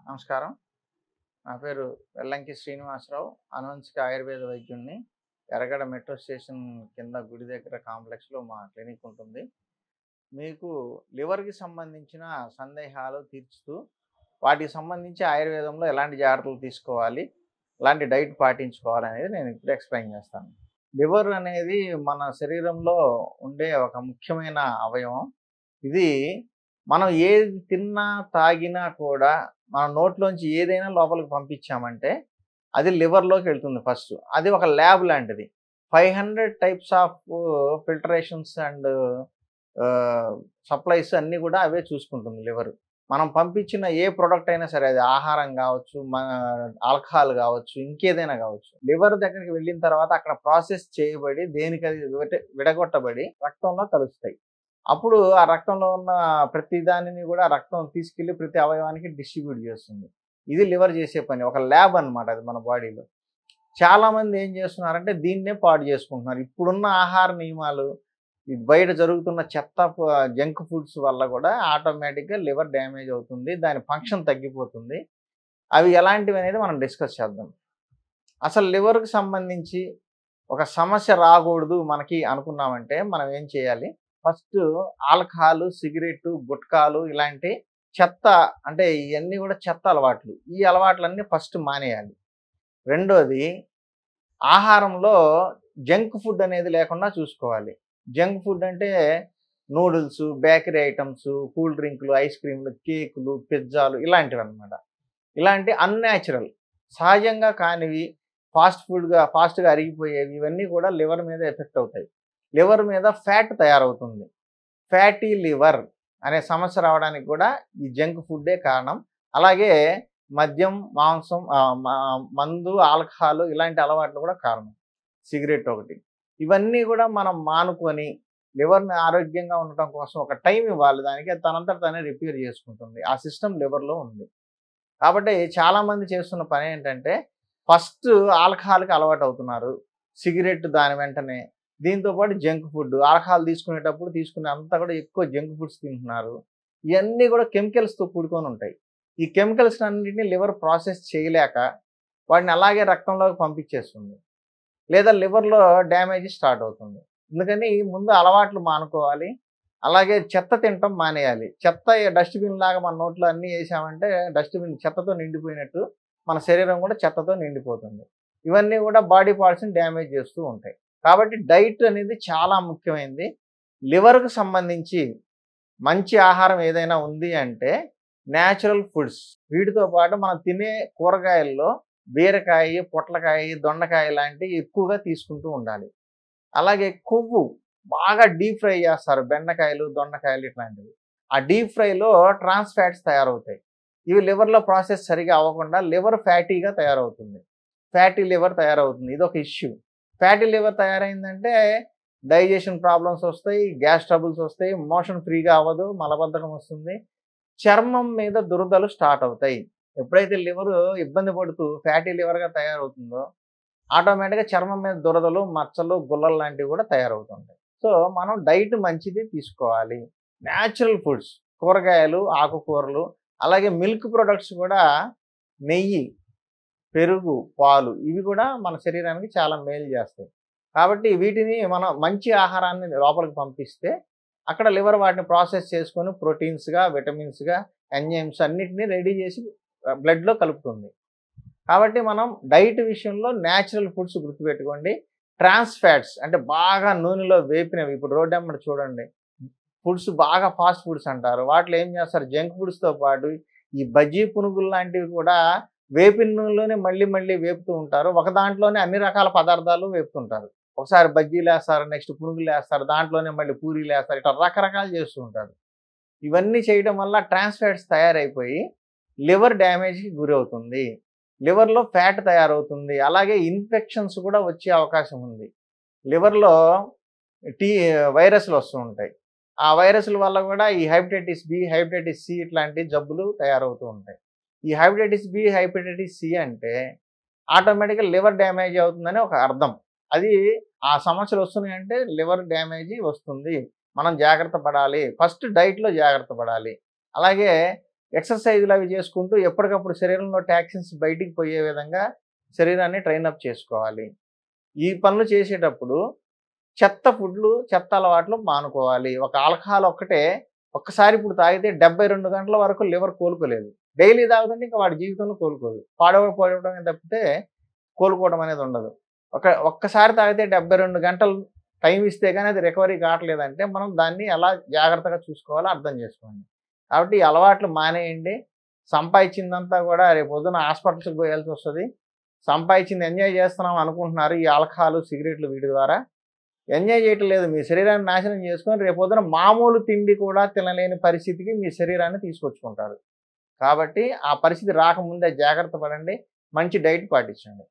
నమస్కారం. నా పేరు వెల్లంకి శ్రీనివాసరావు. అనువంశిక ఆయుర్వేద వైద్యుడిని. ఎర్రగడ్డ మెట్రో స్టేషన్ కింద గుడి దగ్గర కాంప్లెక్స్‌లో మా క్లినిక్ ఉంటుంది. మీకు లివర్‌కి సంబంధించిన సందేహాలు తీర్చుతూ, వాటికి సంబంధించి ఆయుర్వేదంలో ఎలాంటి జాగ్రత్తలు తీసుకోవాలి, ఎలాంటి డైట్ పాటించుకోవాలనేది నేను ఇప్పుడు ఎక్స్‌ప్లెయిన్ చేస్తాను. లివర్ అనేది మన శరీరంలో ఉండే ఒక ముఖ్యమైన అవయవం. ఇది మనం ఏది తిన్నా, తాగినా కూడా మన నోట్లోంచి ఏదైనా లోపలికి పంపించామంటే అది లివర్‌లోకి వెళ్తుంది ఫస్ట్. అది ఒక ల్యాబ్ లాంటిది. 500 types of filtrations and supplies అన్నీ కూడా అవే చూసుకుంటుంది లివర్. మనం పంపించిన ఏ ప్రొడక్ట్ అయినా సరే, అది ఆహారం కావచ్చు, ఆల్కహాల్ కావచ్చు, ఇంకేదైనా కావచ్చు. లివర్ దగ్గరికి వెళ్ళిన తర్వాత అక్కడ ప్రాసెస్ చేయబడి దేనికది విడగొట్టబడి రక్తంలో కలుస్తాయి. అప్పుడు ఆ రక్తంలో ఉన్న ప్రతి దానిని కూడా రక్తం తీసుకెళ్ళి ప్రతి అవయవానికి డిస్ట్రిబ్యూట్ చేస్తుంది. ఇది లివర్ చేసే పని. ఒక ల్యాబ్ అన్నమాట అది మన బాడీలో. చాలామంది ఏం చేస్తున్నారంటే దీన్నే పాడు చేసుకుంటున్నారు. ఇప్పుడున్న ఆహార నియమాలు, ఈ బయట జరుగుతున్న చెత్త జంక్ ఫుడ్స్ వల్ల కూడా ఆటోమేటిక్‌గా లివర్ డ్యామేజ్ అవుతుంది. దాని ఫంక్షన్ తగ్గిపోతుంది. అవి ఎలాంటివి అనేది మనం డిస్కస్ చేద్దాం. అసలు లివర్‌కి సంబంధించి ఒక సమస్య రాకూడదు మనకి అనుకున్నామంటే మనం ఏం చేయాలి? ఫస్ట్ ఆల్కహాలు, సిగరెట్టు, గుట్కాలు ఇలాంటి చెత్త, అంటే ఇయన్నీ కూడా చెత్త అలవాట్లు. ఈ అలవాట్లన్నీ ఫస్ట్ మానేయాలి. రెండోది, ఆహారంలో జంక్ ఫుడ్ అనేది లేకుండా చూసుకోవాలి. జంక్ ఫుడ్ అంటే నూడిల్స్, బేకరీ ఐటెమ్స్, కూల్ డ్రింకులు, ఐస్ క్రీమ్‌లు, కేకులు, పిజ్జాలు ఇలాంటివన్నమాట. ఇలాంటి అన్‌న్యాచురల్, సహజంగా కానివి, ఫాస్ట్‌గా అరిగిపోయేవి, ఇవన్నీ కూడా లివర్ మీద ఎఫెక్ట్ అవుతాయి. లివర్ మీద ఫ్యాట్ తయారవుతుంది. ఫ్యాటీ లివర్ అనే సమస్య రావడానికి కూడా ఈ జంక్ ఫుడ్డే కారణం. అలాగే మద్యం, మాంసం, మందు, ఆల్కహాల్ ఇలాంటి అలవాట్లు కూడా కారణం. సిగరెట్ ఒకటి. ఇవన్నీ కూడా మనం మానుకొని లివర్‌ని ఆరోగ్యంగా ఉండటం కోసం ఒక టైం ఇవ్వాలి దానికి. అది తనంతట తానే రిపేర్ చేసుకుంటుంది. ఆ సిస్టమ్ లివర్‌లో ఉంది. కాబట్టి చాలామంది చేస్తున్న పనేంటంటే ఫస్ట్ ఆల్కహాల్‌కి అలవాటవుతున్నారు. సిగరెట్ దాని వెంటనే. దీంతో పాటు జంక్ ఫుడ్. ఆల్కహాల్ తీసుకునేటప్పుడు తీసుకునేంతా కూడా ఎక్కువ జంక్ ఫుడ్స్ తింటున్నారు. ఇయన్నీ కూడా కెమికల్స్‌తో కూడుకొనుంటాయి. ఈ కెమికల్స్‌నన్నిటిని లివర్ ప్రాసెస్ చేయలేక వాటిని అలాగే రక్తంలోకి పంపించేస్తుంది. లేదా లివర్‌లో డ్యామేజ్ స్టార్ట్ అవుతుంది. అందుకని ముందు అలవాట్లు మానుకోవాలి. అలాగే చెత్త తినటం మానేయాలి. చెత్త డస్ట్‌బిన్ లాగా మన నోట్లో అన్నీ ఏసామంటే డస్ట్‌బిన్ చెత్తతో నిండిపోయినట్టు మన శరీరం కూడా చెత్తతో నిండిపోతుంది. ఇవన్నీ కూడా బాడీ పార్ట్స్‌ని డ్యామేజ్ చేస్తూ ఉంటాయి. కాబట్టి డైట్ అనేది చాలా ముఖ్యమైనది. లివర్‌కు సంబంధించి మంచి ఆహారం ఏదైనా ఉంది అంటే న్యాచురల్ ఫుడ్స్. వీటితో పాటు మనం తినే కూరగాయల్లో బీరకాయ, పొట్లకాయ, దొండకాయ లాంటివి ఎక్కువగా తీసుకుంటూ ఉండాలి. అలాగే కొవ్వు బాగా డీప్ ఫ్రై చేస్తారు. బెండకాయలు, దొండకాయలు ఇట్లాంటివి. ఆ డీప్ ఫ్రైలో ట్రాన్స్ ఫ్యాట్స్ తయారవుతాయి. ఇవి లివర్‌లో ప్రాసెస్ సరిగ్గా అవ్వకుండా లివర్ ఫ్యాటీగా తయారవుతుంది. ఫ్యాటీ లివర్ తయారవుతుంది. ఇదొక ఇష్యూ. ఫ్యాటీ లివర్ తయారైందంటే డైజెషన్ ప్రాబ్లమ్స్ వస్తాయి, గ్యాస్ ట్రబుల్స్ వస్తాయి, మోషన్ ఫ్రీగా అవ్వదు, మలబద్ధకం వస్తుంది. చర్మం మీద దురదలు స్టార్ట్ అవుతాయి. ఎప్పుడైతే లివరు ఇబ్బంది పడుతూ ఫ్యాటీ లివర్‌గా తయారవుతుందో ఆటోమేటిక్‌గా చర్మం మీద దురదలు, మచ్చలు, గుల్లలు లాంటివి కూడా తయారవుతుంటాయి. సో, మనం డైట్ మంచిది తీసుకోవాలి. న్యాచురల్ ఫుడ్స్, కూరగాయలు, ఆకుకూరలు, అలాగే మిల్క్ ప్రొడక్ట్స్ కూడా నెయ్యి, పెరుగు, పాలు ఇవి కూడా మన శరీరానికి చాలా మేలు చేస్తాయి. కాబట్టి వీటిని మనం మంచి ఆహారాన్ని లోపలికి పంపిస్తే అక్కడ లివర్ వాటిని ప్రాసెస్ చేసుకొని ప్రోటీన్స్‌గా, విటమిన్స్‌గా, ఎంజైమ్స్ అన్నిటిని రెడీ చేసి బ్లడ్‌లో కలుపుతుంది. కాబట్టి మనం డైట్ విషయంలో న్యాచురల్ ఫుడ్స్ గుర్తుపెట్టుకోండి. ట్రాన్స్ ఫ్యాట్స్ అంటే బాగా నూనెలో వేపినవి, ఇప్పుడు రోడ్డెమ్మట చూడండి. ఫుడ్స్ బాగా ఫాస్ట్ ఫుడ్స్ అంటారు. వాటిలో ఏం చేస్తారు, జంక్ ఫుడ్స్‌తో పాటు ఈ బజ్జీ పునుగులు లాంటివి కూడా వేపిన నూనెలోనే మళ్ళీ మళ్ళీ వేపుతూ ఉంటారు. ఒక దాంట్లోనే అన్ని రకాల పదార్థాలు వేపుతుంటారు. ఒకసారి బజ్జీలేస్తారు, నెక్స్ట్ పునుగులేస్తారు, దాంట్లోనే మళ్ళీ పూరీలేస్తారు. ఇట్లా రకరకాలు చేస్తూ ఉంటారు. ఇవన్నీ చేయడం వల్ల ట్రాన్స్ ఫ్యాట్స్ తయారైపోయి లివర్ డ్యామేజ్‌కి గురవుతుంది. లివర్‌లో ఫ్యాట్ తయారవుతుంది. అలాగే ఇన్ఫెక్షన్స్ కూడా వచ్చే అవకాశం ఉంది. లివర్‌లో టీ వైరస్‌లు వస్తూ ఉంటాయి. ఆ వైరస్‌ల వల్ల కూడా ఈ హెపటైటిస్ బి, హెపటైటిస్ సి ఇట్లాంటి జబ్బులు తయారవుతూ ఉంటాయి. ఈ హెపటైటిస్ బి, హెపటైటిస్ సి అంటే ఆటోమేటిక్‌గా లివర్ డ్యామేజ్ అవుతుందని ఒక అర్థం. అది ఆ సమస్యలు వస్తున్నాయంటే లివర్ డ్యామేజీ వస్తుంది. మనం జాగ్రత్త పడాలి. ఫస్ట్ డైట్‌లో జాగ్రత్త పడాలి. అలాగే ఎక్సర్సైజులు అవి చేసుకుంటూ ఎప్పటికప్పుడు శరీరంలో టాక్సిన్స్ బయటికి పోయే విధంగా శరీరాన్ని ట్రైనప్ చేసుకోవాలి. ఈ పనులు చేసేటప్పుడు చెత్త ఫుడ్లు, చెత్త అలవాట్లు మానుకోవాలి. ఒక ఆల్కహాల్ ఒక్కటే ఒక్కసారి ఇప్పుడు తాగితే 72 గంటల వరకు లివర్ కోలుకోలేదు. డైలీ తాగుతుంటే ఇంకా వాడి జీవితంలో కోలుకోదు. పాడవడమే తప్పితే కోలుకోవడం అనేది ఉండదు. ఒక్కసారి తాగితే 72 గంటలు టైం ఇస్తే గానీ అది రికవరీ కావట్లేదంటే మనం దాన్ని ఎలా జాగ్రత్తగా చూసుకోవాలో అర్థం చేసుకోండి. కాబట్టి ఈ అలవాట్లు మానేయండి. సంపాదించిందంతా కూడా రేపొద్దున హాస్పిటల్స్‌కి పోయాల్సొస్తది. సంపాదించింది ఎంజాయ్ చేస్తున్నాం అనుకుంటున్నారు ఈ ఆల్కహాలు, సిగరెట్లు వీటి ద్వారా. ఎంజాయ్ చేయటం లేదు. మీ శరీరాన్ని నాశనం చేసుకొని రేపొద్దున మామూలు తిండి కూడా తినలేని పరిస్థితికి మీ శరీరాన్ని తీసుకొచ్చుకుంటారు. కాబట్టి ఆ పరిస్థితి రాకముందే జాగ్రత్త పడండి. మంచి డైట్ పాటించండి.